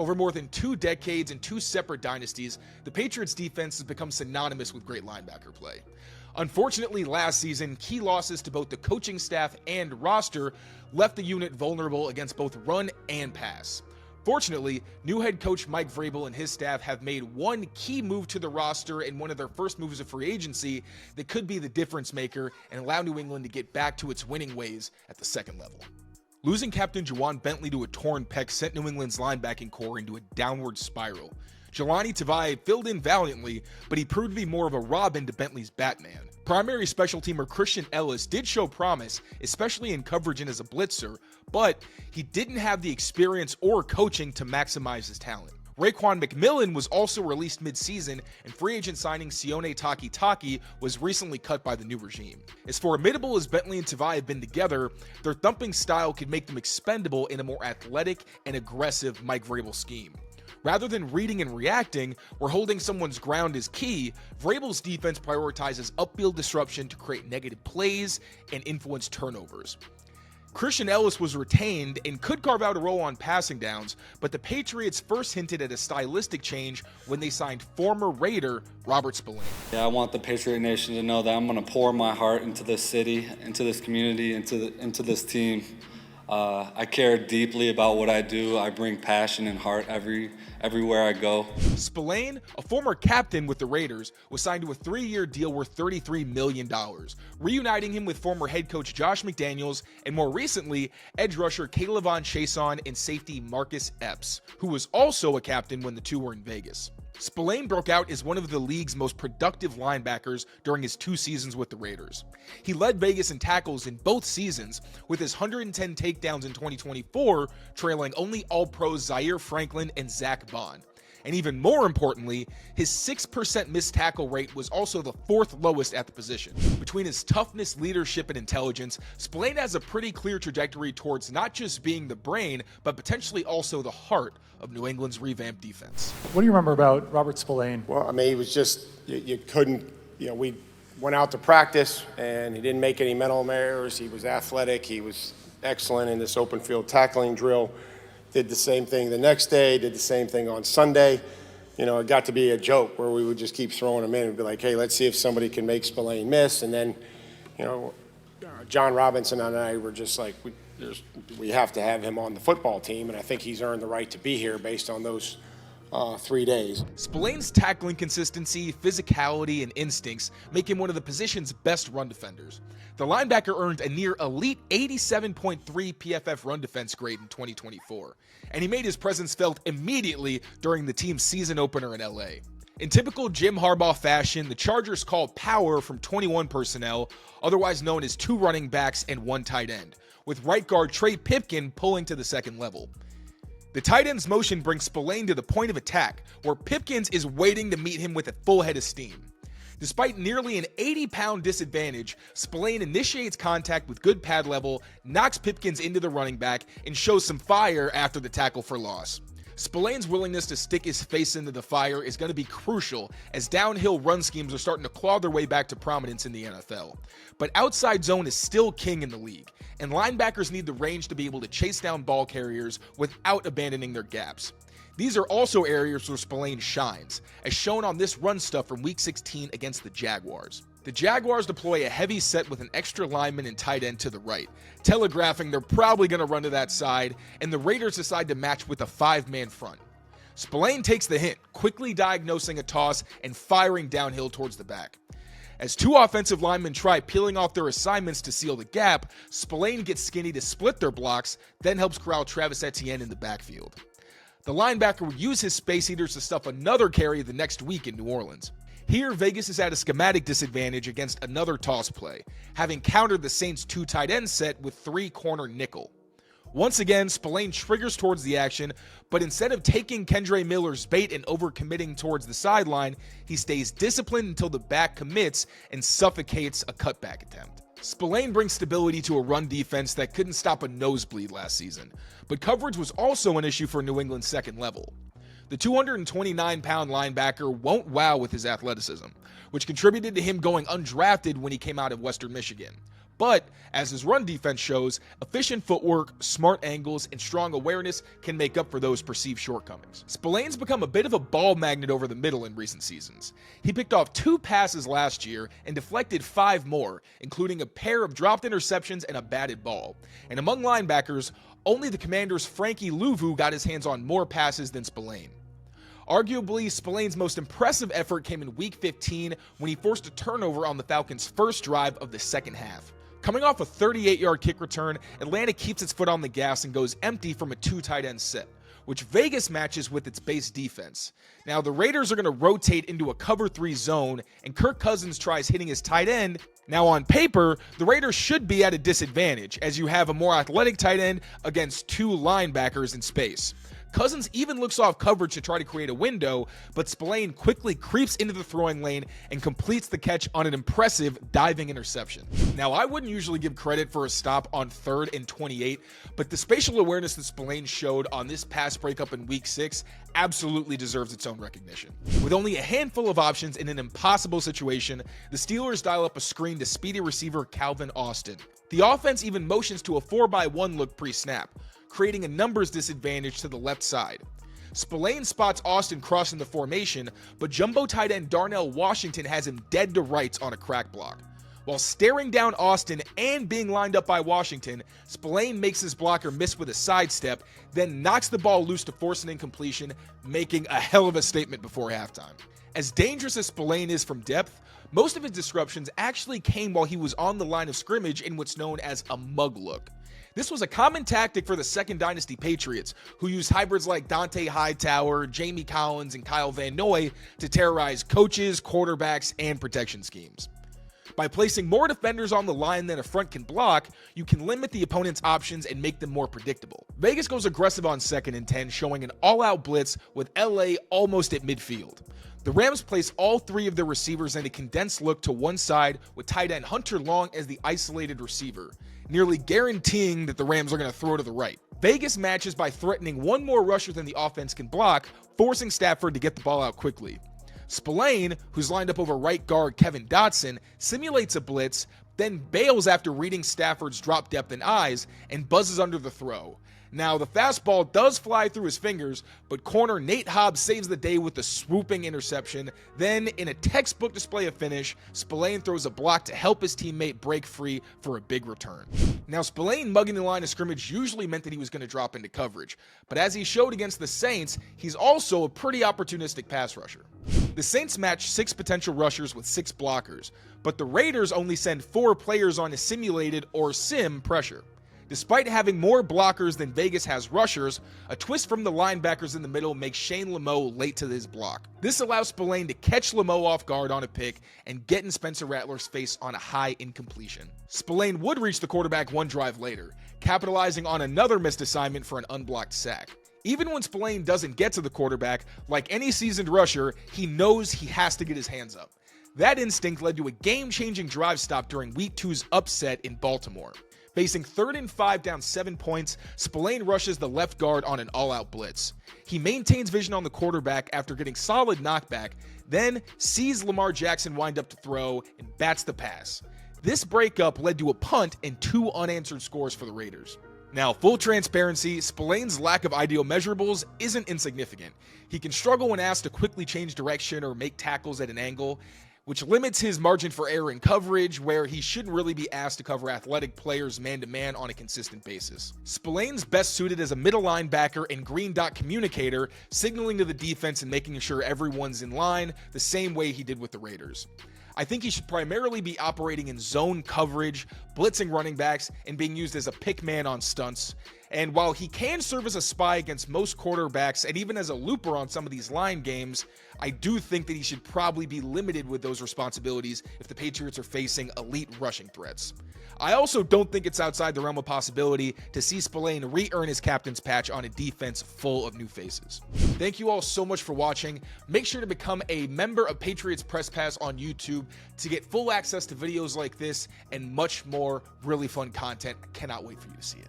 Over more than 2 decades and 2 separate dynasties, the Patriots defense has become synonymous with great linebacker play. Unfortunately, last season, key losses to both the coaching staff and roster left the unit vulnerable against both run and pass. Fortunately, new head coach Mike Vrabel and his staff have made one key move to the roster in one of their first moves of free agency that could be the difference maker and allow New England to get back to its winning ways at the second level. Losing captain Juwan Bentley to a torn pec sent New England's linebacking core into a downward spiral. Jelani Tavai filled in valiantly, but he proved to be more of a Robin to Bentley's Batman. Primary special teamer Christian Ellis did show promise, especially in coverage and as a blitzer, but he didn't have the experience or coaching to maximize his talent. Raekwon McMillan was also released mid-season, and free agent signing Sione Takitaki was recently cut by the new regime. As formidable as Bentley and Tavai have been together, their thumping style could make them expendable in a more athletic and aggressive Mike Vrabel scheme. Rather than reading and reacting, where holding someone's ground is key, Vrabel's defense prioritizes upfield disruption to create negative plays and influence turnovers. Christian Ellis was retained and could carve out a role on passing downs, but the Patriots first hinted at a stylistic change when they signed former Raider Robert Spillane. Yeah, I want the Patriot Nation to know that I'm going to pour my heart into this city, into this community, into this team. I care deeply about what I do. I bring passion and heart everywhere I go. Spillane, a former captain with the Raiders, was signed to a 3-year deal worth $33 million, reuniting him with former head coach Josh McDaniels and more recently, edge rusher K'Lavon Chaisson and safety Marcus Epps, who was also a captain when the two were in Vegas. Spillane broke out as one of the league's most productive linebackers during his 2 seasons with the Raiders. He led Vegas in tackles in both seasons, with his 110 takedowns in 2024 trailing only All-Pros Zaire Franklin and Zack Baun. And even more importantly, his 6% missed tackle rate was also the 4th lowest at the position. Between his toughness, leadership, and intelligence, Spillane has a pretty clear trajectory towards not just being the brain, but potentially also the heart of New England's revamped defense. What do you remember about Robert Spillane? Well, I mean, he was just, you couldn't, we went out to practice and he didn't make any mental errors. He was athletic. He was excellent in this open field tackling drill. Did the same thing the next day, did the same thing on Sunday. It got to be a joke where we would just keep throwing him in and be like, hey, let's see if somebody can make Spillane miss. And then, John Robinson and I were just like, we have to have him on the football team. And I think he's earned the right to be here based on those 3 days. Spillane's tackling consistency, physicality, and instincts make him one of the position's best run defenders. The linebacker earned a near elite 87.3 PFF run defense grade in 2024, and he made his presence felt immediately during the team's season opener in LA. In typical Jim Harbaugh fashion, the Chargers called power from 21 personnel, otherwise known as 2 running backs and 1 tight end, with right guard Trey Pipkin pulling to the second level. The tight end's motion brings Spillane to the point of attack, where Pipkins is waiting to meet him with a full head of steam. Despite nearly an 80-pound disadvantage, Spillane initiates contact with good pad level, knocks Pipkins into the running back, and shows some fire after the tackle for loss. Spillane's willingness to stick his face into the fire is going to be crucial as downhill run schemes are starting to claw their way back to prominence in the NFL. But outside zone is still king in the league, and linebackers need the range to be able to chase down ball carriers without abandoning their gaps. These are also areas where Spillane shines, as shown on this run stuff from Week 16 against the Jaguars. The Jaguars deploy a heavy set with an extra lineman and tight end to the right, telegraphing they're probably going to run to that side, and the Raiders decide to match with a 5-man front. Spillane takes the hint, quickly diagnosing a toss and firing downhill towards the back. As 2 offensive linemen try peeling off their assignments to seal the gap, Spillane gets skinny to split their blocks, then helps corral Travis Etienne in the backfield. The linebacker would use his space eaters to stuff another carry the next week in New Orleans. Here, Vegas is at a schematic disadvantage against another toss play, having countered the Saints' 2 tight end set with 3 corner nickel. Once again, Spillane triggers towards the action, but instead of taking Kendre Miller's bait and overcommitting towards the sideline, he stays disciplined until the back commits and suffocates a cutback attempt. Spillane brings stability to a run defense that couldn't stop a nosebleed last season, but coverage was also an issue for New England's second level. The 229-pound linebacker won't wow with his athleticism, which contributed to him going undrafted when he came out of Western Michigan. but as his run defense shows, efficient footwork, smart angles, and strong awareness can make up for those perceived shortcomings. Spillane's become a bit of a ball magnet over the middle in recent seasons. He picked off 2 passes last year and deflected 5 more, including a pair of dropped interceptions and a batted ball. And among linebackers, only the Commanders' Frankie Louvu got his hands on more passes than Spillane. Arguably, Spillane's most impressive effort came in Week 15 when he forced a turnover on the Falcons' first drive of the second half. Coming off a 38-yard kick return, Atlanta keeps its foot on the gas and goes empty from a 2 tight end set, which Vegas matches with its base defense. Now, the Raiders are going to rotate into a cover 3 zone, and Kirk Cousins tries hitting his tight end. Now, on paper, the Raiders should be at a disadvantage, as you have a more athletic tight end against 2 linebackers in space. Cousins even looks off coverage to try to create a window, but Spillane quickly creeps into the throwing lane and completes the catch on an impressive diving interception. Now, I wouldn't usually give credit for a stop on 3rd and 28, but the spatial awareness that Spillane showed on this pass breakup in Week 6 absolutely deserves its own recognition. With only a handful of options in an impossible situation, the Steelers dial up a screen to speedy receiver Calvin Austin. The offense even motions to a 4-by-1 look pre-snap, creating a numbers disadvantage to the left side. Spillane spots Austin crossing the formation, but jumbo tight end Darnell Washington has him dead to rights on a crack block. While staring down Austin and being lined up by Washington, Spillane makes his blocker miss with a sidestep, then knocks the ball loose to force an incompletion, making a hell of a statement before halftime. As dangerous as Spillane is from depth, most of his disruptions actually came while he was on the line of scrimmage in what's known as a mug look. This was a common tactic for the second dynasty Patriots, who used hybrids like Dante Hightower, Jamie Collins, and Kyle Van Noy to terrorize coaches, quarterbacks, and protection schemes. By placing more defenders on the line than a front can block, you can limit the opponent's options and make them more predictable. Vegas goes aggressive on 2nd and 10, showing an all-out blitz with LA almost at midfield. The Rams place all 3 of their receivers in a condensed look to one side with tight end Hunter Long as the isolated receiver, nearly guaranteeing that the Rams are going to throw to the right. Vegas matches by threatening one more rusher than the offense can block, forcing Stafford to get the ball out quickly. Spillane, who's lined up over right guard Kevin Dotson, simulates a blitz, then bails after reading Stafford's drop depth and eyes and buzzes under the throw. Now, the fastball does fly through his fingers, but corner Nate Hobbs saves the day with a swooping interception. Then, in a textbook display of finish, Spillane throws a block to help his teammate break free for a big return. Now, Spillane mugging the line of scrimmage usually meant that he was going to drop into coverage, but as he showed against the Saints, he's also a pretty opportunistic pass rusher. The Saints match 6 potential rushers with 6 blockers, but the Raiders only send 4 players on a simulated or sim pressure. Despite having more blockers than Vegas has rushers, a twist from the linebackers in the middle makes Shane Lameau late to his block. This allows Spillane to catch Lameau off guard on a pick and get in Spencer Rattler's face on a high incompletion. Spillane would reach the quarterback 1 drive later, capitalizing on another missed assignment for an unblocked sack. Even when Spillane doesn't get to the quarterback, like any seasoned rusher, he knows he has to get his hands up. That instinct led to a game-changing drive stop during Week 2's upset in Baltimore. Facing 3rd and 5 down 7 points, Spillane rushes the left guard on an all-out blitz. He maintains vision on the quarterback after getting solid knockback, then sees Lamar Jackson wind up to throw and bats the pass. This breakup led to a punt and 2 unanswered scores for the Raiders. Now, full transparency, Spillane's lack of ideal measurables isn't insignificant. He can struggle when asked to quickly change direction or make tackles at an angle, which limits his margin for error in coverage, where he shouldn't really be asked to cover athletic players man-to-man on a consistent basis. Spillane's best suited as a middle linebacker and green dot communicator, signaling to the defense and making sure everyone's in line the same way he did with the Raiders. I think he should primarily be operating in zone coverage, blitzing running backs, and being used as a pick man on stunts. And while he can serve as a spy against most quarterbacks and even as a looper on some of these line games, I do think that he should probably be limited with those responsibilities if the Patriots are facing elite rushing threats. I also don't think it's outside the realm of possibility to see Spillane re-earn his captain's patch on a defense full of new faces. Thank you all so much for watching. Make sure to become a member of Patriots Press Pass on YouTube to get full access to videos like this and much more really fun content. I cannot wait for you to see it.